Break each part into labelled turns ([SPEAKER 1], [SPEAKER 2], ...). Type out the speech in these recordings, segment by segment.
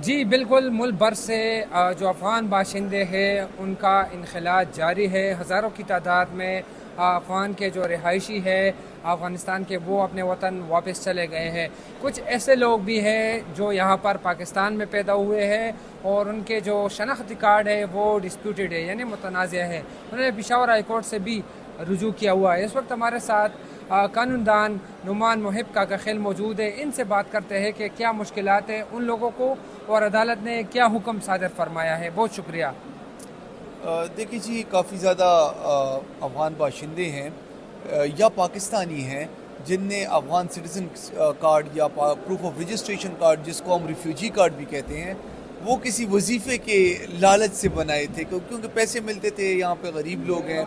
[SPEAKER 1] جی بالکل، ملک بھر سے جو افغان باشندے ہیں ان کا انخلاء جاری ہے. ہزاروں کی تعداد میں افغان کے جو رہائشی ہے افغانستان کے وہ اپنے وطن واپس چلے گئے ہیں. کچھ ایسے لوگ بھی ہیں جو یہاں پر پاکستان میں پیدا ہوئے ہیں اور ان کے جو شناختی کارڈ ہے وہ ڈسپیوٹڈ ہے، یعنی متنازع ہے. انہوں نے پشاور ہائی کورٹ سے بھی رجوع کیا ہوا ہے. اس وقت ہمارے ساتھ قانون دان نعمان محب کا خیل موجود ہے. ان سے بات کرتے ہیں کہ کیا مشکلات ہیں ان لوگوں کو اور عدالت نے کیا حکم صادر فرمایا ہے. بہت شکریہ.
[SPEAKER 2] دیکھیے جی، کافی زیادہ افغان باشندے ہیں یا پاکستانی ہیں جن نے افغان سٹیزن کارڈ یا پروف آف رجسٹریشن کارڈ، جس کو ہم ریفیوجی کارڈ بھی کہتے ہیں، وہ کسی وظیفے کے لالچ سے بنائے تھے کیونکہ پیسے ملتے تھے. یہاں پہ غریب لوگ ہیں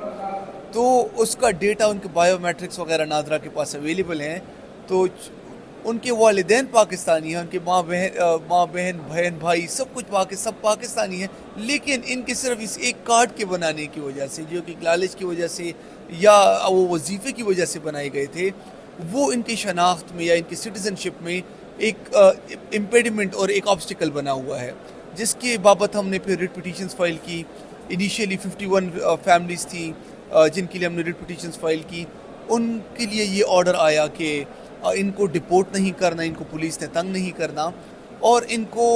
[SPEAKER 2] تو اس کا ڈیٹا ان کے بایو میٹرکس وغیرہ نادرا کے پاس اویلیبل ہیں. تو ان کے والدین پاکستانی ہیں، ان کے ماں بہن بہن بھائی سب کچھ سب پاکستانی ہیں، لیکن ان کے صرف اس ایک کارڈ کے بنانے کی وجہ سے، جو کہ لالچ کی وجہ سے یا وہ وظیفے کی وجہ سے بنائے گئے تھے، وہ ان کی شناخت میں یا ان کی سٹیزن شپ میں ایک امپیڈمنٹ اور ایک آبسٹیکل بنا ہوا ہے، جس کے بابت ہم نے پھر ریٹ پٹیشنز فائل کی. انیشیلی 51 فیملیز تھیں جن کے لیے ہم نے ریٹ پٹیشنز فائل کی. ان کے لیے یہ آرڈر آیا کہ ان کو ڈپورٹ نہیں کرنا، ان کو پولیس نے تنگ نہیں کرنا، اور ان کو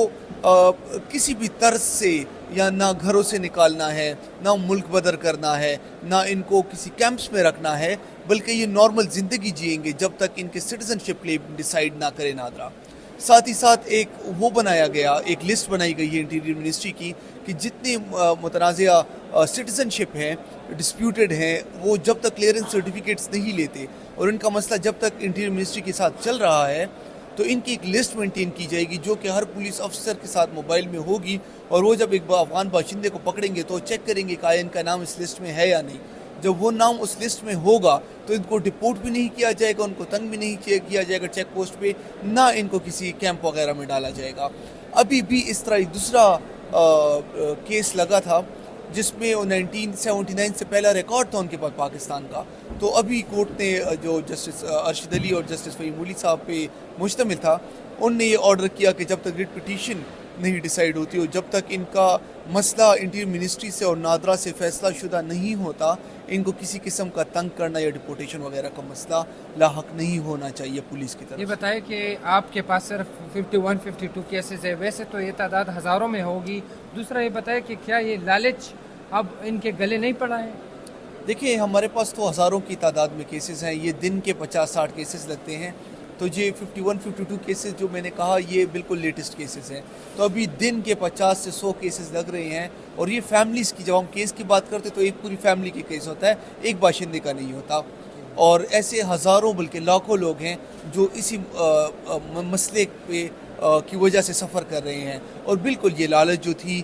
[SPEAKER 2] کسی بھی طرز سے یا نہ گھروں سے نکالنا ہے، نہ ملک بدر کرنا ہے، نہ ان کو کسی کیمپس میں رکھنا ہے، بلکہ یہ نارمل زندگی جئیں گے جب تک ان کے سٹیزن شپ لیے ڈیسائیڈ نہ کرے نادرا. ساتھ ہی ساتھ ایک وہ بنایا گیا، ایک لسٹ بنائی گئی ہے انٹیریئر منسٹری کی کہ جتنے متنازعہ سٹیزن شپ ہیں، ڈسپیوٹڈ ہیں، وہ جب تک کلیئرنس سرٹیفکیٹس نہیں لیتے اور ان کا مسئلہ جب تک انٹیریئر منسٹری کے ساتھ چل رہا ہے، تو ان کی ایک لسٹ مینٹین کی جائے گی جو کہ ہر پولیس افسر کے ساتھ موبائل میں ہوگی. اور وہ جب ایک افغان باشندے کو پکڑیں گے تو چیک کریں گے کہ آیا ان کا نام اس لسٹ میں ہے یا نہیں. جب وہ نام اس لسٹ میں ہوگا تو ان کو ڈپورٹ بھی نہیں کیا جائے گا، ان کو تنگ بھی نہیں کیا جائے گا چیک پوسٹ پہ، نہ ان کو کسی کیمپ وغیرہ میں ڈالا جائے گا. ابھی بھی اس طرح ایک دوسرا کیس لگا تھا جس میں 1979 سے پہلا ریکارڈ تھا ان کے پاس پاکستان کا. تو ابھی کورٹ نے جو جسٹس ارشد علی اور جسٹس فہیم مولی صاحب پہ مشتمل تھا، ان نے یہ آرڈر کیا کہ جب تک ریٹ پٹیشن نہیں ڈیسائیڈ ہوتی اور جب تک ان کا مسئلہ انٹیریئر منسٹری سے اور نادرا سے فیصلہ شدہ نہیں ہوتا، ان کو کسی قسم کا تنگ کرنا یا ڈپورٹیشن وغیرہ کا مسئلہ لاحق نہیں ہونا چاہیے پولیس کی
[SPEAKER 1] یہ
[SPEAKER 2] طرف سے.
[SPEAKER 1] بتائیں کہ آپ کے پاس صرف 51 52 کیسز ہے، ویسے تو یہ تعداد ہزاروں میں ہوگی. دوسرا یہ بتائیں کہ کیا یہ لالچ اب ان کے گلے نہیں پڑا ہے؟
[SPEAKER 2] دیکھیے، ہمارے پاس تو ہزاروں کی تعداد میں کیسز ہیں، یہ دن کے 50-60 کیسز لگتے ہیں. تو یہ 51 52 کیسز جو میں نے کہا یہ بالکل لیٹسٹ کیسز ہیں. تو ابھی دن کے 50 سے 100 کیسز لگ رہے ہیں، اور یہ فیملیز کی، جب ہم کیس کی بات کرتے تو ایک پوری فیملی کی کیس ہوتا ہے، ایک باشندے کا نہیں ہوتا. اور ایسے ہزاروں بلکہ لاکھوں لوگ ہیں جو اسی مسئلے پہ کی وجہ سے سفر کر رہے ہیں. اور بالکل یہ لالچ جو تھی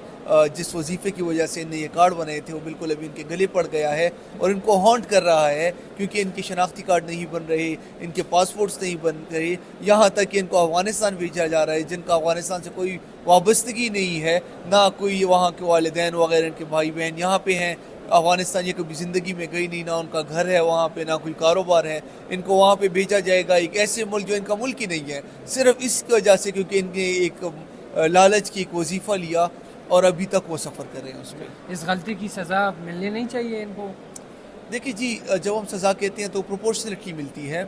[SPEAKER 2] جس وظیفے کی وجہ سے ان نے یہ کارڈ بنائے تھے، وہ بالکل ابھی ان کے گلے پڑ گیا ہے اور ان کو ہانٹ کر رہا ہے، کیونکہ ان کے شناختی کارڈ نہیں بن رہے، ان کے پاسپورٹس نہیں بن رہے، یہاں تک کہ ان کو افغانستان بھیجا جا رہا ہے جن کا افغانستان سے کوئی وابستگی نہیں ہے، نہ کوئی وہاں کے والدین وغیرہ ان کے بھائی بہن یہاں پہ ہیں. افغانستان یہ کبھی زندگی میں گئی نہیں، نہ ان کا گھر ہے وہاں پہ، نہ کوئی کاروبار ہے. ان کو وہاں پہ بھیجا جائے گا ایک ایسے ملک جو ان کا ملک ہی نہیں ہے، صرف اس کی وجہ سے کیونکہ ان نے ایک لالچ کی ایک وظیفہ لیا اور ابھی تک وہ سفر کر رہے ہیں اس پہ.
[SPEAKER 1] اس غلطی کی سزا ملنی نہیں چاہیے ان کو؟
[SPEAKER 2] دیکھیے جی، جب ہم سزا کہتے ہیں تو پروپورشنلٹی ملتی ہے.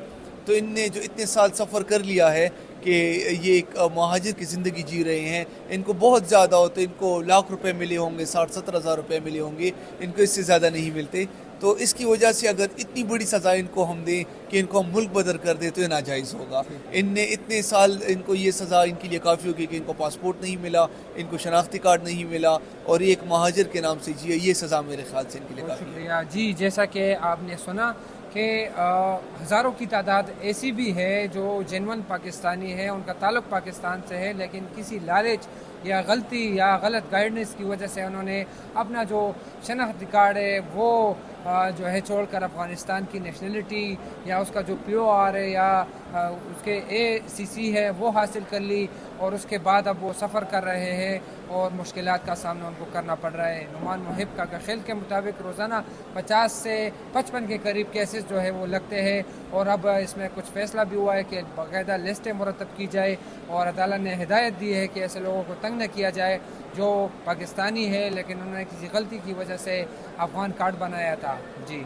[SPEAKER 2] تو ان نے جو اتنے سال سفر کر لیا ہے کہ یہ ایک مہاجر کی زندگی جی رہے ہیں، ان کو بہت زیادہ ہوتے، ان کو لاکھ روپے ملے ہوں گے، 60-70 ہزار روپے ملے ہوں گے، ان کو اس سے زیادہ نہیں ملتے. تو اس کی وجہ سے اگر اتنی بڑی سزا ان کو ہم دیں کہ ان کو ہم ملک بدر کر دیں تو یہ ناجائز ہوگا. ان نے اتنے سال، ان کو یہ سزا ان کے لیے کافی ہوگی کہ ان کو پاسپورٹ نہیں ملا، ان کو شناختی کارڈ نہیں ملا، اور یہ ایک مہاجر کے نام سے جیے. یہ سزا میرے خیال سے ان کے لیے
[SPEAKER 1] بہت
[SPEAKER 2] کافی ہے.
[SPEAKER 1] شکریہ. جی جیسا کہ آپ نے سنا کہ ہزاروں کی تعداد ایسی بھی ہے جو جینون پاکستانی ہے، ان کا تعلق پاکستان سے ہے، لیکن کسی لالچ یا غلطی یا غلط گائیڈنس کی وجہ سے انہوں نے اپنا جو شناختی کارڈ ہے وہ جو ہے چھوڑ کر افغانستان کی نیشنلٹی یا اس کا جو POR ہے یا اس کے ACC ہے وہ حاصل کر لی، اور اس کے بعد اب وہ سفر کر رہے ہیں اور مشکلات کا سامنا ان کو کرنا پڑ رہا ہے۔ نعمان محب کا خیل کے مطابق روزانہ 50 سے 55 کے قریب کیسز جو ہے وہ لگتے ہیں، اور اب اس میں کچھ فیصلہ بھی ہوا ہے کہ باقاعدہ لسٹیں مرتب کی جائے، اور عدالت نے ہدایت دی ہے کہ ایسے لوگوں کو تنگ نہ کیا جائے جو پاکستانی ہے لیکن انہوں نے کسی غلطی کی وجہ سے افغان کارڈ بنایا تھا۔ جی